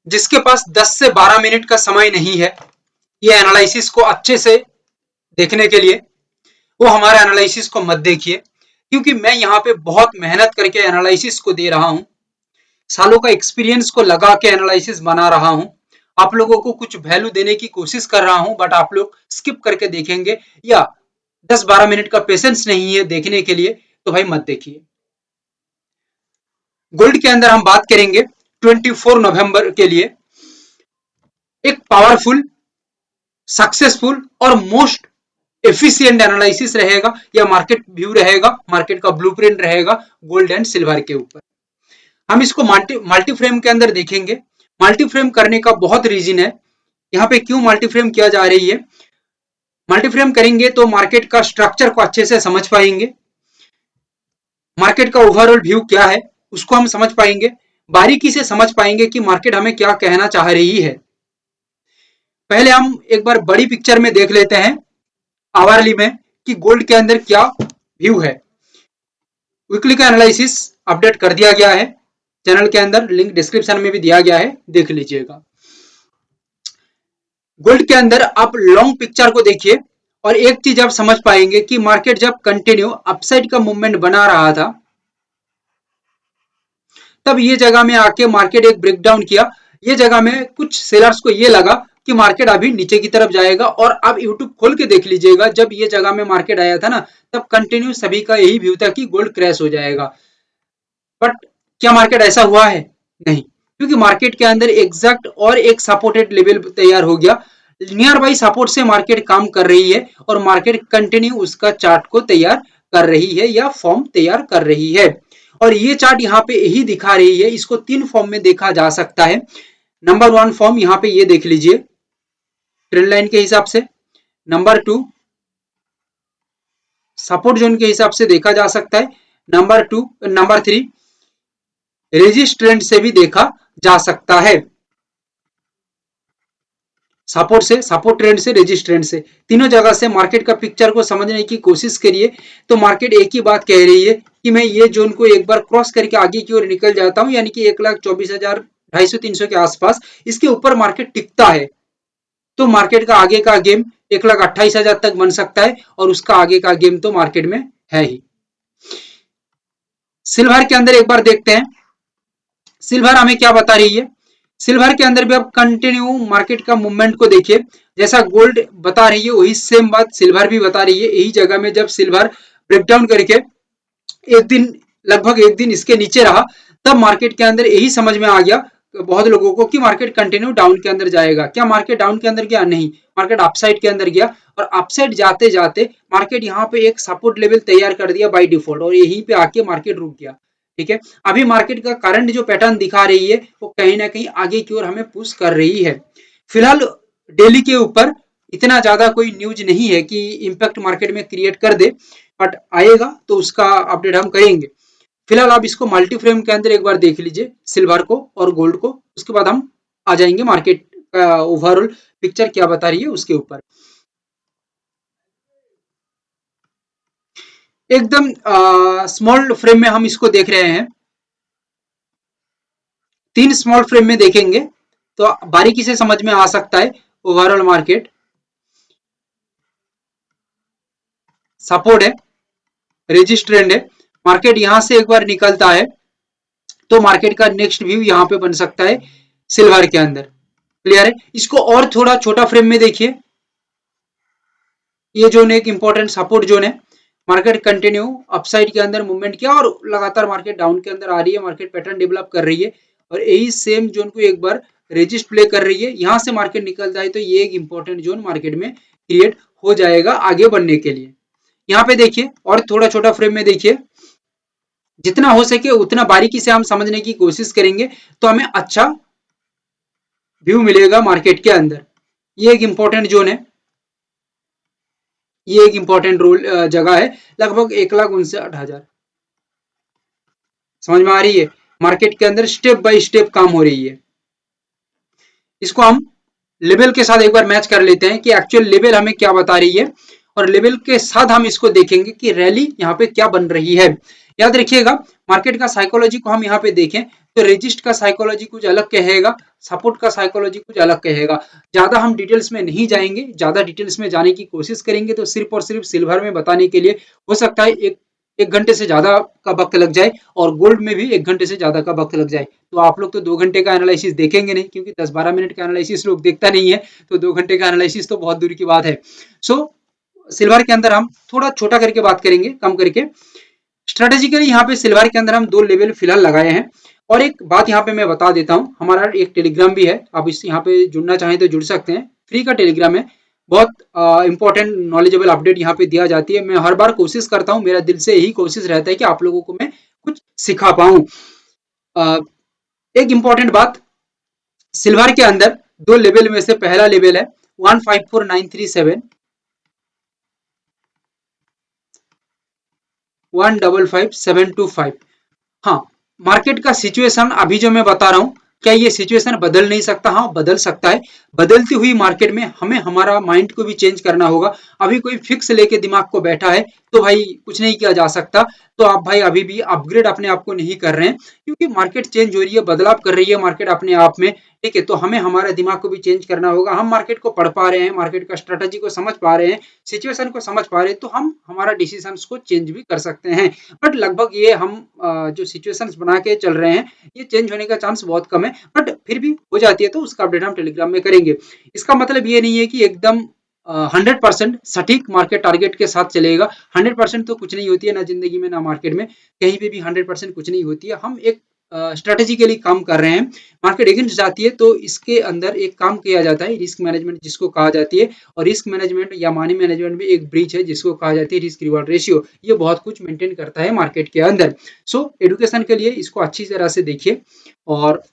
जिसके पास 10 से 12 मिनट का समय नहीं है ये एनालिसिस को अच्छे से देखने के लिए, वो हमारे एनालिसिस को मत देखिए, क्योंकि मैं यहाँ पे बहुत मेहनत करके एनालिसिस को दे रहा हूँ, सालों का एक्सपीरियंस को लगा के एनालिसिस बना रहा हूँ, आप लोगों को कुछ वैल्यू देने की कोशिश कर रहा हूँ, बट आप लोग स्किप करके देखेंगे या 10-12 मिनट का पेशेंस नहीं है देखने के लिए, तो भाई मत देखिए। गोल्ड के अंदर हम बात करेंगे 24 नवंबर के लिए, एक पावरफुल, सक्सेसफुल और मोस्ट एफिशिएंट एनालिसिस रहेगा या मार्केट व्यू रहेगा, मार्केट का ब्लूप्रिंट रहेगा गोल्ड एंड सिल्वर के ऊपर। हम इसको मल्टी फ्रेम के अंदर देखेंगे। मल्टी फ्रेम करने का बहुत रीजन है, यहाँ पे क्यों मल्टी फ्रेम किया जा रही है। मल्टी फ्रेम करेंगे तो मार्केट का स्ट्रक्चर को अच्छे से समझ पाएंगे, मार्केट का ओवरऑल व्यू क्या है उसको हम समझ पाएंगे, बारीकी से समझ पाएंगे कि मार्केट हमें क्या कहना चाह रही है। पहले हम एक बार बड़ी पिक्चर में देख लेते हैं आवरली में कि गोल्ड के अंदर क्या व्यू है। वीकली का एनालिसिस अपडेट कर दिया गया है चैनल के अंदर, लिंक डिस्क्रिप्शन में भी दिया गया है, देख लीजिएगा। गोल्ड के अंदर आप लॉन्ग पिक्चर को देखिए और एक चीज आप समझ पाएंगे कि मार्केट जब कंटिन्यू अपसाइड का मूवमेंट बना रहा था, तब ये जगह में आके मार्केट एक ब्रेकडाउन किया। ये जगह में कुछ सेलर्स को ये लगा कि मार्केट अभी नीचे की तरफ जाएगा, और आप यूट्यूब खोल के देख लीजिएगा, जब ये जगह में मार्केट आया था ना, तब कंटिन्यू सभी का यही व्यू था कि गोल्ड क्रैश हो जाएगा। बट क्या मार्केट ऐसा हुआ है? नहीं, क्योंकि मार्केट के अंदर एग्जैक्ट और एक सपोर्टेड लेवल तैयार हो गया, नियर बाई सपोर्ट से मार्केट काम कर रही है और मार्केट कंटिन्यू उसका चार्ट को तैयार कर रही है या फॉर्म तैयार कर रही है। और ये चार्ट यहाँ पे यही दिखा रही है, इसको 3 फॉर्म में देखा जा सकता है। नंबर 1 फॉर्म यहाँ पे ये देख लीजिए ट्रेंड लाइन के हिसाब से, नंबर 2 सपोर्ट जोन के हिसाब से देखा जा सकता है, नंबर 3 रेजिस्टेंस से भी देखा जा सकता है। सपोर्ट ट्रेंड से, रेजिस्टेंस से, तीनों जगह से मार्केट का पिक्चर को समझने की कोशिश करिए तो मार्केट एक ही बात कह रही है कि मैं ये जोन को एक बार क्रॉस करके आगे की ओर निकल जाता हूं, यानी कि 1,24,250-300 के आसपास इसके ऊपर मार्केट टिकता है तो मार्केट का आगे का गेम 1,28,000 तक बन सकता है, और उसका आगे का गेम तो मार्केट में है ही। सिल्वर के अंदर एक बार देखते हैं सिल्वर हमें क्या बता रही है। सिल्वर के अंदर भी आप कंटिन्यू मार्केट का मूवमेंट को देखिए, जैसा गोल्ड बता रही है वही सेम बात सिल्वर भी बता रही है। यही जगह में जब सिल्वर ब्रेकडाउन करके लगभग एक दिन इसके नीचे रहा, तब मार्केट के अंदर यही समझ में आ गया बहुत लोगों को कि मार्केट कंटिन्यू डाउन के अंदर जाएगा। क्या मार्केट डाउन के अंदर गया? नहीं, मार्केट अपसाइड के अंदर गया, और अपसाइड जाते जाते मार्केट यहाँ पे एक सपोर्ट लेवल तैयार कर दिया बाय डिफॉल्ट, और यहीं पे आके मार्केट रुक गया। ठीक है, अभी मार्केट का करंट जो पैटर्न दिखा रही है वो कहीं ना कहीं आगे की ओर हमें पुश कर रही है। फिलहाल डेली के ऊपर इतना ज्यादा कोई न्यूज नहीं है कि इंपैक्ट मार्केट में क्रिएट कर दे, बट आएगा तो उसका अपडेट हम करेंगे। फिलहाल आप इसको मल्टी फ्रेम के अंदर एक बार देख लीजिए सिल्वर को और गोल्ड को, उसके बाद हम आ जाएंगे मार्केट का ओवरऑल पिक्चर क्या बता रही है उसके ऊपर। एकदम स्मॉल फ्रेम में हम इसको देख रहे हैं, 3 स्मॉल फ्रेम में देखेंगे तो बारीकी से समझ में आ सकता है। ओवरऑल मार्केट सपोर्ट है, रेजिस्टेंस है, मार्केट यहां से एक बार निकलता है तो मार्केट का नेक्स्ट व्यू यहां पे बन सकता है सिल्वर के अंदर। क्लियर है? इसको और थोड़ा छोटा फ्रेम में देखिए, ये जोन एक इंपॉर्टेंट सपोर्ट जोन है, मार्केट कंटिन्यू अपसाइड के अंदर मूवमेंट किया और लगातार मार्केट डाउन के अंदर आ रही है, मार्केट पैटर्न डेवलप कर रही है, और यही सेम जोन को एक बार रेजिस्ट प्ले कर रही है। यहां से मार्केट निकल जाए तो ये एक इंपॉर्टेंट जोन मार्केट में क्रिएट हो जाएगा आगे बढ़ने के लिए। यहाँ पे देखिए और थोड़ा छोटा फ्रेम में देखिए, जितना हो सके उतना बारीकी से हम समझने की कोशिश करेंगे तो हमें अच्छा व्यू मिलेगा मार्केट के अंदर। ये एक इंपॉर्टेंट जोन है, ये एक इंपॉर्टेंट रोल जगह है, लगभग 1,59,000। समझ में आ रही है? मार्केट के अंदर स्टेप बाय स्टेप काम हो रही है। इसको हम लेवल के साथ एक बार मैच कर लेते हैं कि एक्चुअल लेवल हमें क्या बता रही है, और लेवल के साथ हम इसको देखेंगे कि रैली यहाँ पे क्या बन रही है। याद रखिएगा मार्केट का साइकोलॉजी को हम यहाँ पे देखें तो रेजिस्ट का साइकोलॉजी कुछ अलग कहेगा, सपोर्ट का साइकोलॉजी कुछ अलग कहेगा। ज्यादा हम डिटेल्स में नहीं जाएंगे, ज्यादा डिटेल्स में जाने की कोशिश करेंगे तो सिर्फ और सिर्फ सिल्वर में बताने के लिए हो सकता है एक घंटे से ज्यादा का वक्त लग जाए, और गोल्ड में भी 1 घंटे से ज्यादा का वक्त लग जाए। तो आप लोग तो 2 घंटे का एनालिसिस देखेंगे नहीं, क्योंकि 10-12 मिनट का एनालिसिस लोग देखता नहीं है, तो 2 घंटे का एनालिसिस तो बहुत दूर की बात है। सो सिल्वर के अंदर हम थोड़ा छोटा करके बात करेंगे, कम करके। स्ट्रेटेजिकली यहाँ पे सिल्वर के अंदर हम 2 लेवल फिलहाल लगाए हैं। और एक बात यहाँ पे मैं बता देता हूँ, हमारा एक टेलीग्राम भी है, आप इस यहाँ पे जुड़ना चाहें तो जुड़ सकते हैं, फ्री का टेलीग्राम है। बहुत इंपॉर्टेंट नॉलेजेबल अपडेट यहाँ पे दिया जाती है। मैं हर बार कोशिश करता हूँ, मेरा दिल से यही कोशिश रहता है कि आप लोगों को मैं कुछ सिखा पाऊँ। एक इंपॉर्टेंट बात, सिल्वर के अंदर 2 लेवल में से पहला लेवल है 154937, 155725। हाँ, मार्केट का सिचुएशन अभी जो मैं बता रहा हूँ, क्या ये सिचुएशन बदल नहीं सकता? हाँ, बदल सकता है। बदलती हुई मार्केट में हमें हमारा माइंड को भी चेंज करना होगा। अभी कोई फिक्स लेके दिमाग को बैठा है तो भाई कुछ नहीं किया जा सकता। तो आप भाई अभी भी अपग्रेड अपने आप को नहीं कर रहे हैं, क्योंकि मार्केट चेंज हो रही है, बदलाव कर रही है मार्केट अपने आप में। ठीक है, तो हमें हमारे दिमाग को भी चेंज करना होगा। हम मार्केट को पढ़ पा रहे हैं, मार्केट का स्ट्रेटजी को समझ पा रहे हैं, सिचुएशन को समझ पा रहे हैं, तो हम हमारा डिसीजन को चेंज भी कर सकते हैं। बट लगभग ये हम जो सिचुएशंस बना के चल रहे हैं, ये चेंज होने का चांस बहुत कम है, बट फिर भी हो जाती है, तो उसका अपडेट हम टेलीग्राम में करेंगे। इसका मतलब ये नहीं है कि एकदम 100% सटीक मार्केट टारगेट के साथ चलेगा। 100% तो कुछ नहीं होती है, ना जिंदगी में ना मार्केट में, कहीं पे भी 100% कुछ नहीं होती है। हम एक स्ट्रेटेजिकली काम कर रहे हैं। मार्केट अगेंस्ट जाती है तो इसके अंदर एक काम किया जाता है, रिस्क मैनेजमेंट जिसको कहा जाती है। और रिस्क मैनेजमेंट या मनी मैनेजमेंट भी एक ब्रीच है जिसको कहा जाती है रिस्क रिवॉर्ड रेशियो। ये बहुत कुछ मेंटेन करता है मार्केट के अंदर। सो एडुकेशन के लिए इसको अच्छी तरह से देखिए और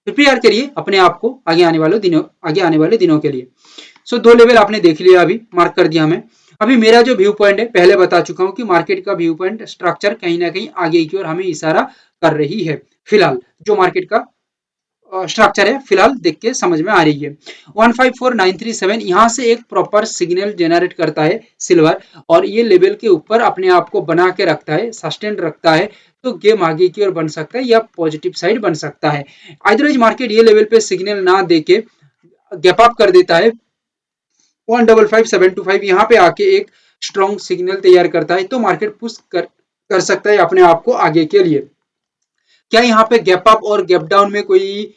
प्रिपेयर करिए अपने आप को आगे आने वाले दिनों के लिए। सो 2 लेवल आपने देख लिया, अभी मार्क कर दिया हमें। अभी मेरा जो व्यू पॉइंट है, पहले बता चुका हूं कि मार्केट का व्यू पॉइंट स्ट्रक्चर कहीं ना कहीं आगे की ओर हमें इशारा कर रही है। फिलहाल जो मार्केट का स्ट्रक्चर है, फिलहाल देख के समझ में आ रही है। 154937 यहाँ से एक प्रॉपर सिग्नल जनरेट करता है सिल्वर, और ये लेवल के ऊपर अपने आप को बना के रखता है, सस्टेन रखता है, तो गेम आगे की ओर बन सकता है या पॉजिटिव साइड बन सकता है। अदरवाइज मार्केट ये लेवल पे सिग्नल ना देके गैप अप कर देता है 155725, यहाँ पे आके एक स्ट्रॉन्ग सिग्नल तैयार करता है, तो मार्केट पुश कर सकता है अपने आप को आगे के लिए। क्या यहाँ पे गैप अप और गैप डाउन में कोई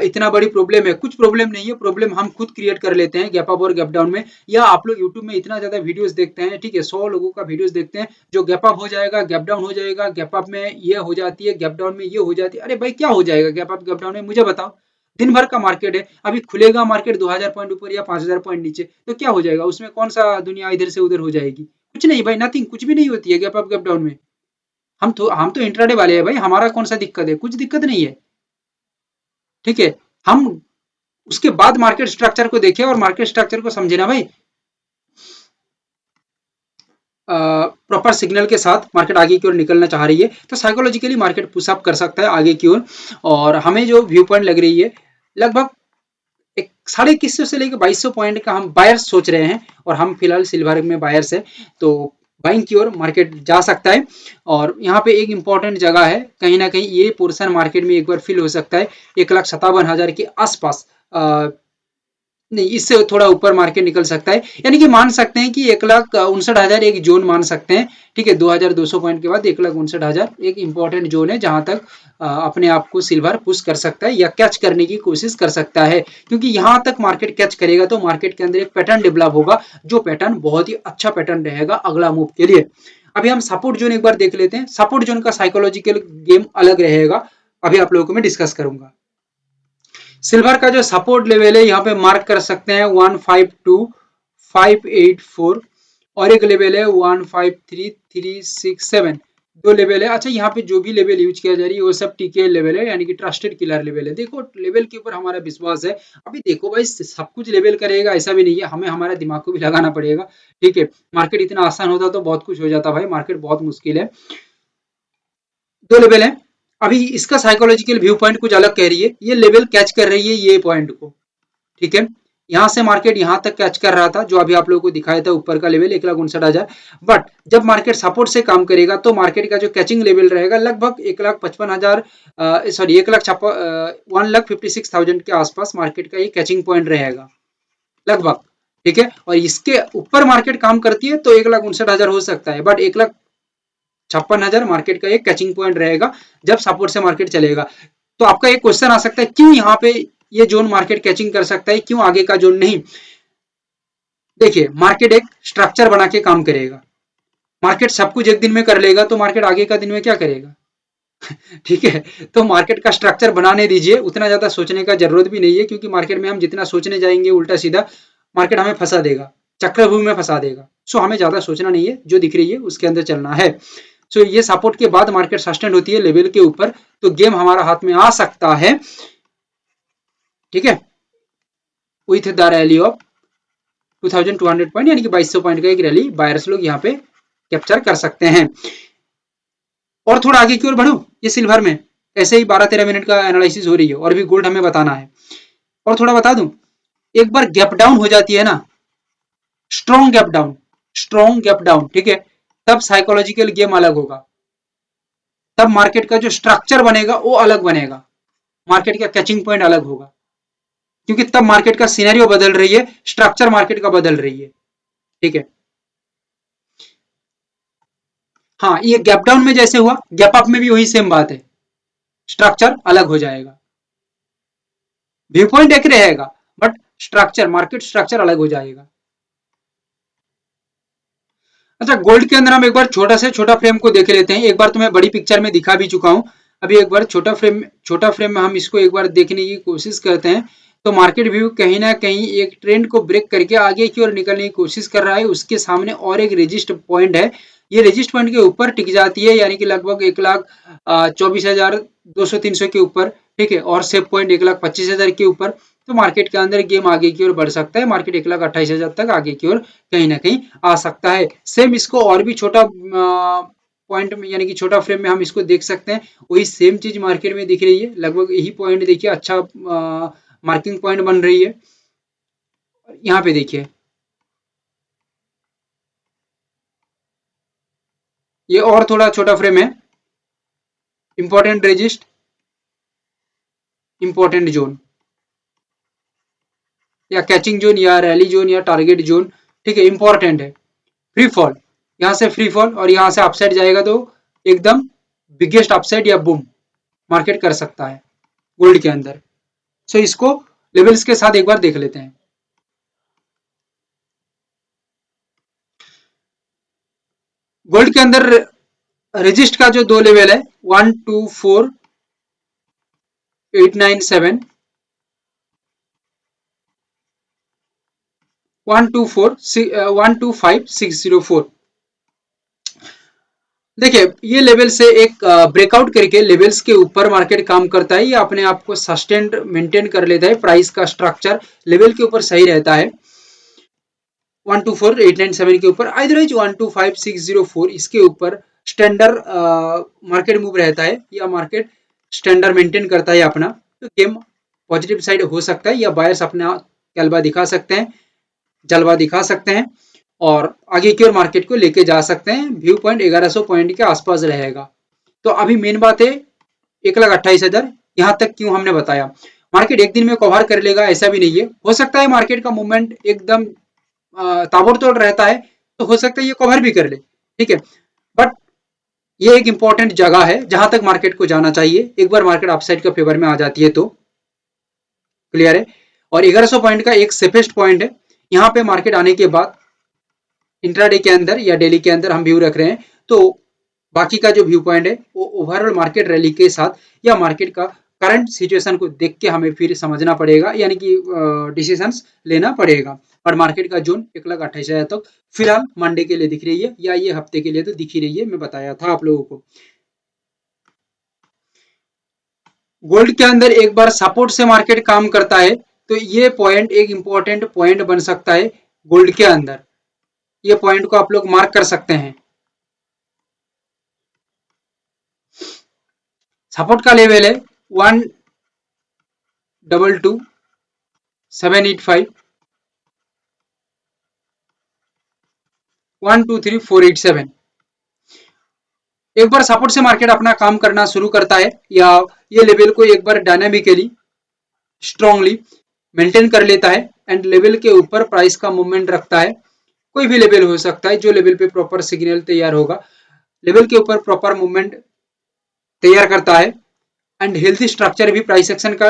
इतना बड़ी प्रॉब्लम है? कुछ प्रॉब्लम नहीं है, प्रॉब्लम हम खुद क्रिएट कर लेते हैं गैप अप और गैप डाउन में। या आप लोग यूट्यूब में इतना ज्यादा वीडियोस देखते हैं, ठीक है, 100 लोगों का वीडियोस देखते हैं, जो गैप अप हो जाएगा, गैप डाउन हो जाएगा, गैप अप में ये हो जाती है, गैप डाउन में ये हो जाती है। अरे भाई क्या हो जाएगा गैप अप गैप डाउन में, मुझे बताओ। दिन भर का मार्केट है, अभी खुलेगा मार्केट 2000 पॉइंट ऊपर या 5000 पॉइंट नीचे, तो क्या हो जाएगा उसमें? कौन सा दुनिया इधर से उधर हो जाएगी? कुछ नहीं भाई, नथिंग, कुछ भी नहीं होती है गैप अप गैप डाउन में। हम तो इंट्राडे वाले हैं भाई, हमारा कौन सा दिक्कत है? कुछ दिक्कत नहीं है। ठीक है, हम उसके बाद मार्केट स्ट्रक्चर को देखें और मार्केट स्ट्रक्चर को समझे ना भाई। प्रॉपर सिग्नल के साथ मार्केट आगे की ओर निकलना चाह रही है, तो साइकोलॉजिकली मार्केट पुशअप कर सकता है आगे की ओर। और हमें जो व्यू पॉइंट लग रही है, लगभग 2100 से लेकर 2200 पॉइंट का हम बायर्स सोच रहे हैं, और हम फिलहाल सिल्वर में बायर्स है, तो बाइंग की ओर मार्केट जा सकता है। और यहाँ पे एक इंपॉर्टेंट जगह है, कहीं ना कहीं ये पोर्शन मार्केट में एक बार फिल हो सकता है 1,57,000 के आसपास। नहीं, इससे थोड़ा ऊपर मार्केट निकल सकता है, यानी कि मान सकते हैं कि 1,59,000 एक जोन मान सकते हैं। ठीक है, 2200 पॉइंट के बाद 1,59,000 एक इंपॉर्टेंट जोन है, जहां तक अपने आप को सिल्वर पुश कर सकता है या कैच करने की कोशिश कर सकता है। क्योंकि यहां तक मार्केट कैच करेगा तो मार्केट के अंदर एक पैटर्न डेवलप होगा, जो पैटर्न बहुत ही अच्छा पैटर्न रहेगा अगला मूव के लिए। अभी हम सपोर्ट जोन एक बार देख लेते हैं। सपोर्ट जोन का साइकोलॉजिकल गेम अलग रहेगा, अभी आप लोगों को मैं डिस्कस करूंगा। सिल्वर का जो सपोर्ट लेवल है, यहाँ पे मार्क कर सकते हैं 152,584, और एक लेवल है 153,367। 2 लेवल है। अच्छा, यहाँ पे जो भी लेवल यूज किया जा रही है वो सब टीके लेवल है, यानी कि ट्रस्टेड किलर लेवल है। देखो, लेवल के ऊपर हमारा विश्वास है। अभी देखो भाई, सब कुछ लेवल करेगा ऐसा भी नहीं है, हमें हमारा दिमाग को भी लगाना पड़ेगा। ठीक है, मार्केट इतना आसान होता तो बहुत कुछ हो जाता भाई, मार्केट बहुत मुश्किल है। 2 लेवल है। अभी इसका साइकोलॉजिकल व्यू पॉइंट कुछ अलग कह रही है, ये लेवल कैच कर रही है ये पॉइंट को। ठीक है, यहाँ से मार्केट यहाँ तक कैच कर रहा था, जो अभी आप लोगों को दिखाया था ऊपर का लेवल 1,59,000। बट जब मार्केट सपोर्ट से काम करेगा तो मार्केट का जो कैचिंग लेवल रहेगा लगभग 1,55,000, सॉरी 1,56,000 के आसपास मार्केट का ये कैचिंग पॉइंट रहेगा लगभग। ठीक है, और इसके ऊपर मार्केट काम करती है तो 1,59,000 हो सकता है, बट 1,56,000 मार्केट का एक कैचिंग पॉइंट रहेगा जब सपोर्ट से मार्केट चलेगा। तो आपका एक क्वेश्चन आ सकता है, क्यों यहाँ पे ये जोन मार्केट कैचिंग कर सकता है, क्यों आगे का जोन नहीं? देखिए, मार्केट एक स्ट्रक्चर बना के काम करेगा। मार्केट सब कुछ एक दिन में कर लेगा तो मार्केट आगे का दिन में क्या करेगा? ठीक है, तो मार्केट का स्ट्रक्चर बनाने दीजिए, उतना ज्यादा सोचने का जरूरत भी नहीं है, क्योंकि मार्केट में हम जितना सोचने जाएंगे उल्टा सीधा मार्केट हमें फंसा देगा, चक्रव्यूह में फंसा देगा। सो हमें ज्यादा सोचना नहीं है, जो दिख रही है उसके अंदर चलना है। सो ये सपोर्ट के बाद मार्केट सस्टेन होती है लेवल के ऊपर, तो गेम हमारा हाथ में आ सकता है। ठीक है, with the rally of 2200 point, यानी कि 2200 पॉइंट का एक रैली बायर्स लोग यहाँ पे कैप्चर कर सकते हैं। और थोड़ा आगे की ओर बढ़ू ये सिल्वर में, ऐसे ही 12-13 मिनट का एनालिसिस हो रही है और भी गोल्ड हमें बताना है। और थोड़ा बता दूं, एक बार गैप डाउन हो जाती है ना, strong gap down, strong gap down, ठीक है, तब साइकोलॉजिकल गेम अलग होगा, तब मार्केट का जो स्ट्रक्चर बनेगा वो अलग बनेगा, मार्केट का कैचिंग पॉइंट अलग होगा, क्योंकि तब मार्केट का सिनेरियो बदल रही है, स्ट्रक्चर मार्केट का बदल रही है। ठीक है, हाँ, ये गैप डाउन में जैसे हुआ, गैप अप में भी वही सेम बात है, स्ट्रक्चर अलग हो जाएगा, व्यू पॉइंट एक रहेगा बट स्ट्रक्चर, मार्केट स्ट्रक्चर अलग हो जाएगा। अच्छा, गोल्ड के अंदर हम एक बार छोटा से छोटा फ्रेम को देख लेते हैं। एक बार तो मैं बड़ी पिक्चर में दिखा भी चुका हूं, अभी एक बार छोटा फ्रेम में हम इसको एक बार देखने की कोशिश करते हैं। तो मार्केट व्यू कहीं ना कहीं एक ट्रेंड को ब्रेक करके आगे की ओर निकलने की कोशिश कर रहा है, उसके सामने और एक रेजिस्ट पॉइंट है, ये रेजिस्ट पॉइंट के ऊपर टिक जाती है, यानी कि लगभग 1,24,200-300 के ऊपर। ठीक है, और सेफ पॉइंट 1,25,000 के ऊपर, तो मार्केट के अंदर गेम आगे की ओर बढ़ सकता है, मार्केट 1,28,000 तक आगे की ओर कहीं ना कहीं आ सकता है। सेम इसको और भी छोटा पॉइंट में, यानी कि छोटा फ्रेम में हम इसको देख सकते हैं, वही सेम चीज मार्केट में दिख रही है, लगभग यही पॉइंट देखिए, अच्छा मार्किंग पॉइंट बन रही है। यहाँ पे देखिए, ये और थोड़ा छोटा फ्रेम है, इंपॉर्टेंट रेजिस्ट, इंपॉर्टेंट जोन, या कैचिंग जोन, या रैली जोन, या टारगेट जोन। ठीक है, इंपॉर्टेंट है। फ्री फॉल, यहाँ से फ्री फॉल और यहाँ से अपसाइड जाएगा तो एकदम बिगेस्ट अपसाइड या बूम मार्केट कर सकता है गोल्ड के अंदर। सो इसको लेवल्स के साथ एक बार देख लेते हैं। गोल्ड के अंदर रेजिस्ट का जो दो लेवल है, 124,897, 125,604। देखिए, ये लेवल से एक ब्रेकआउट करके लेवल्स के ऊपर मार्केट काम करता है, ये अपने आप को सस्टेन्ड मेंटेन कर लेता है, प्राइस का स्ट्रक्चर लेवल के ऊपर सही रहता है। 124,897 के ऊपर, अदरवाइज 125,604 इसके ऊपर स्टैंडर्ड मार्केट मूव रहता है, या मार्केट स्टैंडर्ड मेंटेन करता है अपना, तो गेम पॉजिटिव साइड हो सकता है, या बायर्स अपना गलबा दिखा सकते हैं, जलवा दिखा सकते हैं, और आगे की ओर मार्केट को लेके जा सकते हैं। व्यू पॉइंट 1100 पॉइंट के आसपास रहेगा। तो अभी मेन बात है 1,28,000, यहाँ तक क्यों हमने बताया, मार्केट एक दिन में कवर कर लेगा ऐसा भी नहीं है, हो सकता है मार्केट का मूवमेंट एकदम ताबड़तोड़ रहता है, तो हो सकता है ये कवर भी कर ले। ठीक है, बट ये एक इंपॉर्टेंट जगह है जहां तक मार्केट को जाना चाहिए, एक बार मार्केट अपसाइड का फेवर में आ जाती है तो। क्लियर है, और 1100 पॉइंट का एक सेफेस्ट पॉइंट है, यहाँ पे मार्केट आने के बाद इंट्राडे के अंदर या डेली के अंदर हम व्यू रख रहे हैं, तो बाकी का जो व्यू पॉइंट है वो ओवरऑल मार्केट रैली के साथ, या मार्केट का करंट सिचुएशन को देख के हमें फिर समझना पड़ेगा, यानी कि डिसीजंस लेना पड़ेगा। और मार्केट का जोन 1,28,000 तक फिलहाल मंडे के लिए दिख रही है, या ये हफ्ते के लिए तो दिख ही रही है, मैं बताया था आप लोगों को। गोल्ड के अंदर एक बार सपोर्ट से मार्केट काम करता है, तो ये पॉइंट एक इंपॉर्टेंट पॉइंट बन सकता है गोल्ड के अंदर, ये पॉइंट को आप लोग मार्क कर सकते हैं। सपोर्ट का लेवल है 122,785, 123487। एक बार सपोर्ट से मार्केट अपना काम करना शुरू करता है या ये लेवल को एक बार डायनामिकली स्ट्रांगली मेंटेन कर लेता है एंड लेवल के ऊपर प्राइस का मूवमेंट रखता है, कोई भी लेवल हो सकता है, जो लेवल पे प्रॉपर सिग्नल तैयार होगा, लेवल के ऊपर प्रॉपर मूवमेंट तैयार करता है एंड हेल्थी स्ट्रक्चर भी प्राइस एक्शन का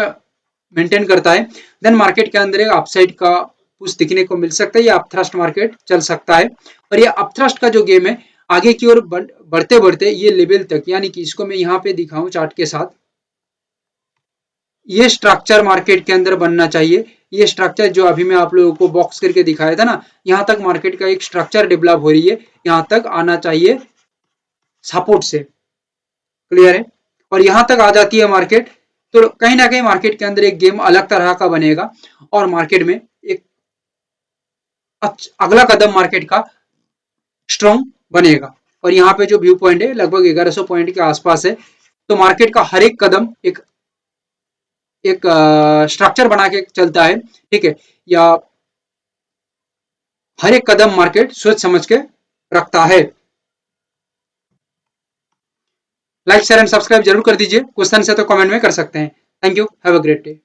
मेंटेन करता है, देन मार्केट के अंदर एक अपसाइड का पुश दिखने को मिल सकता है या अपथ्रस्ट मार्केट चल सकता है। और ये अपथ्रस्ट का जो गेम है आगे की ओर बढ़ते बढ़ते ये लेवल तक, यानी कि इसको मैं यहाँ पे दिखाऊं चार्ट के साथ, ये स्ट्रक्चर मार्केट के अंदर बनना चाहिए। ये स्ट्रक्चर जो अभी मैं आप लोगों को बॉक्स करके दिखाया था ना, यहाँ तक मार्केट का एक स्ट्रक्चर डेवलप हो रही है, यहाँ तक आना चाहिए सपोर्ट से, क्लियर है। और यहाँ तक आ जाती है मार्केट तो कहीं ना कहीं मार्केट के अंदर एक गेम अलग तरह का बनेगा और मार्केट में एक अगला कदम मार्केट का स्ट्रॉन्ग बनेगा। और यहाँ पे जो व्यू पॉइंट है लगभग 1100 पॉइंट के आसपास है, तो मार्केट का हर एक कदम एक एक स्ट्रक्चर बना के चलता है, ठीक है, या हर एक कदम मार्केट सोच समझ के रखता है। लाइक शेयर एंड सब्सक्राइब जरूर कर दीजिए, क्वेश्चन है तो कमेंट में कर सकते हैं। Thank you, have a great day.